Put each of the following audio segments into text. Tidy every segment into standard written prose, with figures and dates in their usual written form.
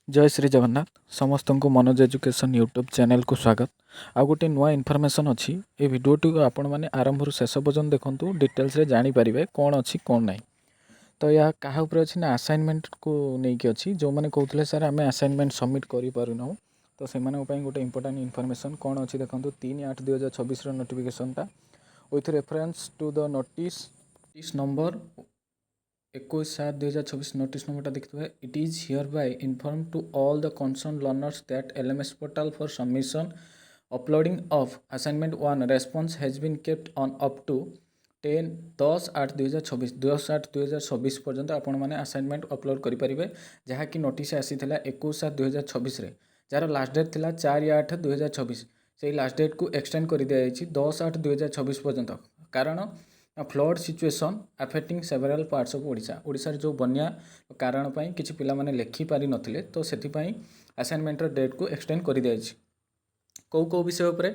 जय श्री जगन्नाथ समस्त को मनोज एजुकेशन यूट्यूब चैनल को स्वागत। आ गोटे नुआ इनफॉरमेशन अच्छी ये भिडियोटी को आपण मैंने आरंभ शेष पर्यटन देखूँ डिटेल्स रे जानीपारे कौन अच्छी कौन ना। तो यह क्या अच्छी ना असाइनमेंट को लेकिन अच्छी जो मैंने कहते सर आम असाइनमेंट सबमिट करूँ तो से गोटे इंपोर्टाट इनफॉरमेशन कौन अच्छी देखो 3/8/2026 नोटिफिकेशनटा with reference to the notice number 21/7/2026 notice नंबरटा देखिए। It is hereby inform to all the concern learners that LMS portal for submission uploading of assignment 1 response has been kept on up to 10/8/2026 10/8/2026 पर्यंत आपण मैंने assignment upload करेंगे जहाँकि notice आसी 21/7/2026 jar last date था 4/8/2026 से last date को extend कर दिया 10/8/2026 पर्यंत। कारण flood situation affecting several parts of Odisha जो बन्या कारण किसी पिला माने लेखि पारि नथिले तो सेथिपाई असाइनमेंट डेट को एक्सटेंड कर दिया कौ विषय उपरे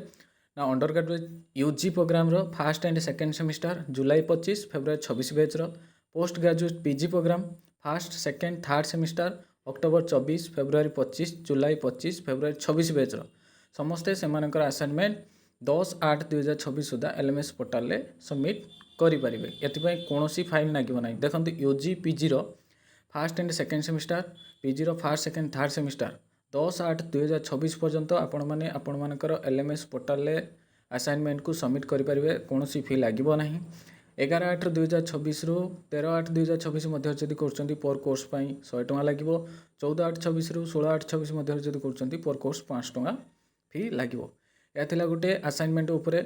ना अंडर ग्रेजुएट यूजी प्रोग्राम रो first and second semester July 25 February 26 batch रो post graduate PG programme first second third semester October 24 February 25 July 25 February 26 batch रो समस्ते सेमानकर असाइनमेंट 10/8/2026 सुधा एलएमएस पोर्टाल रे सबमिट करेंगे। ये कौन फाइन लगे ना देखो UG PG first and second semester PG first second third semester 10/8/2026 पर्यंत आपण मानकर एलएमएस पोर्टाल रे असाइनमेंट को सबमिट करेंगे कौन फी लगे ना। 11/8/2026 रु 13/8/2026 मध्य जदि कर पर कोर्स 100 टଙ୍କା लगे 14/8/26 रु 16/8/26 मध्य जदि कर पर कोर्स 500 टଙ୍କା फी लगे। यह गोटे असाइनमेंट उपरे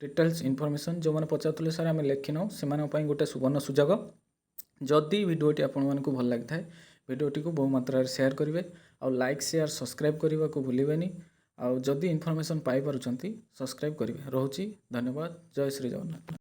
डिटेल्स इनफॉरमेशन जो मैंने पचारे सर आम लिखिन से गोटे सुवर्ण सुजोग जदि भिडियोटी आपण को भल लगी है भिडियोटी को बहु मात्रा शेयर करेंगे और लाइक शेयर सब्सक्राइब करने को भूलें आउ जदि इनफॉरमेशन पाई सब्सक्राइब करेंगे। रोची धन्यवाद। जय श्री जगन्नाथ।